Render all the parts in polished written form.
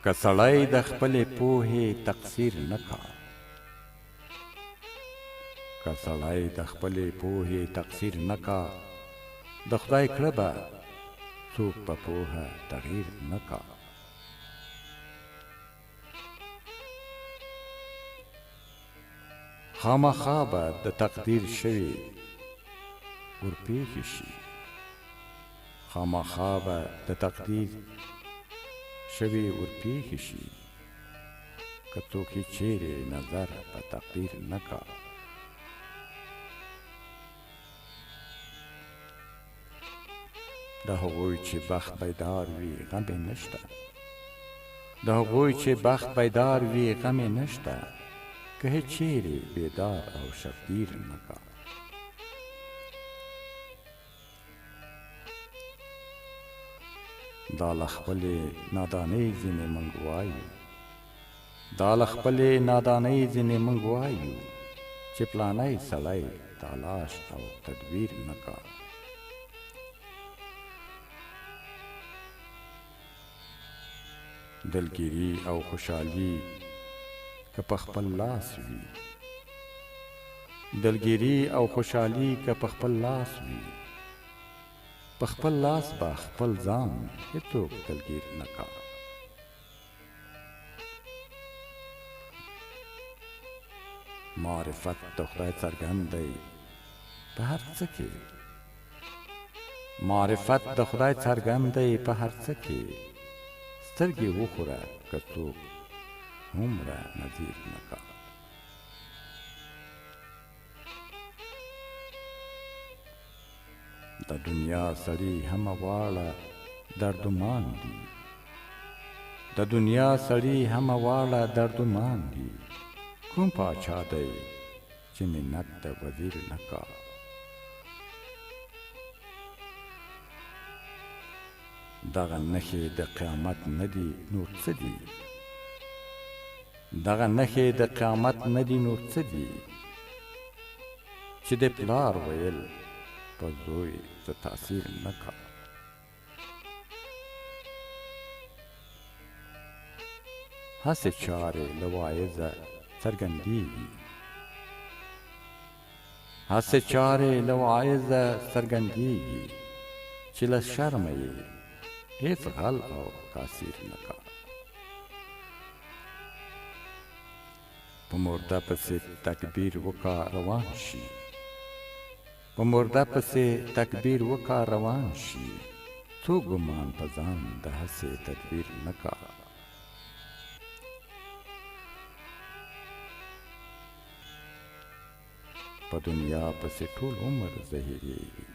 که سړی د خپلې پوهې تقصیر نه کا، که سړی د خپلې پوهې تقصیر نه کا، د خدای کړه به څوک په پوهه تغییر نه کا. خامخا به د تقدیر شوي ورپېښې شي، خامخا به د تقدیر شوي ورپېښې شي، که څوک یې چیرې نظر په تقدیر نه کا. د هغوی چې بخت بیدار وي غم یې نشته، د هغوی چې بخت بیدار وي غم یې نشته، که هیڅ چیرې بیدار او شبگیر نه کا. دا له خپلې نادانۍ ځینې موږ وایو، دا له خپلې نادانۍ ځینې موږ وایو، چې پلانی سړی تلاش او تدبیر نه کا. دلګیري او خوشحالي که په خپل لاس وي، دلګیري او خوشحالي که په خپل لاس وي، په خپل لاس به خپل ځان هېڅوک دلګیر نه کا. معرفت د خدای څرګند دی په هر څه کې، معرفت د خدای څرګند دی په هر څه کې، سترګې وخوره که څوک هومره نظیر نه کا. د دنیا سړي همه واړه دردمان دي، د دنیا سړي همه واړه دردمان دي، کوم پاچا دی چې منت د وزیر نه کا. دغه نښې د قیامت نه دي نور څه دي، دغه نښې د قیامت نه دي نور څه دي، چې د پلار ویل په زوی څه تأثیر نه کا. هسې چارې له وایزه څرګندېږي، هسې چارې له وایزه څرګندېږي، چې له شرمه یې هیڅ غل او کاسیر نه کا. په مرده پسې تکبیر وکا روان شي، په مرده پسې تکبیر وکا روان شي، څو ګمان په ځان د هسې تدبیر نه کا. په دنیا پسې ټول عمر زهیرېږي،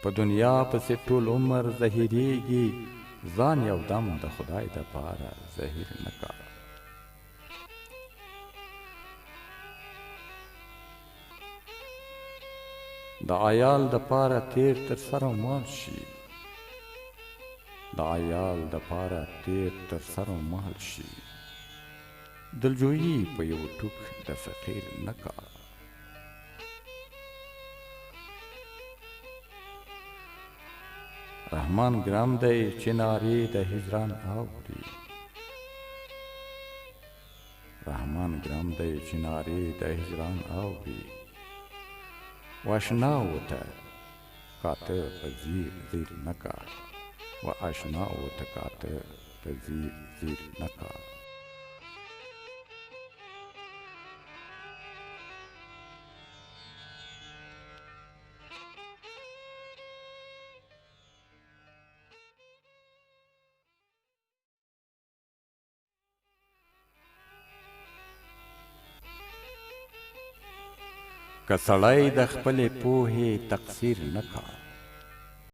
په دنیا پسې ټول عمر زهیرېږي، ځان یو دم د خدای دپاره زهیر نه کا. د عیال دپاره تیر تر سره مال شي، د عیال دپاره تیر تر سره مال شي، دلجویي په یو ټوک د فقیر نه کا. رحمان ګرم دی چې نارې د هجران اوري، رحمان ګرم دی چې نارې د هجران اوري، و اشناو ته کاته په ځیر ځیر نه کا، و اشناو ته کاته په ځیر ځیر نه کا. که سړی د خپلې پوهې تقصیر نه کا،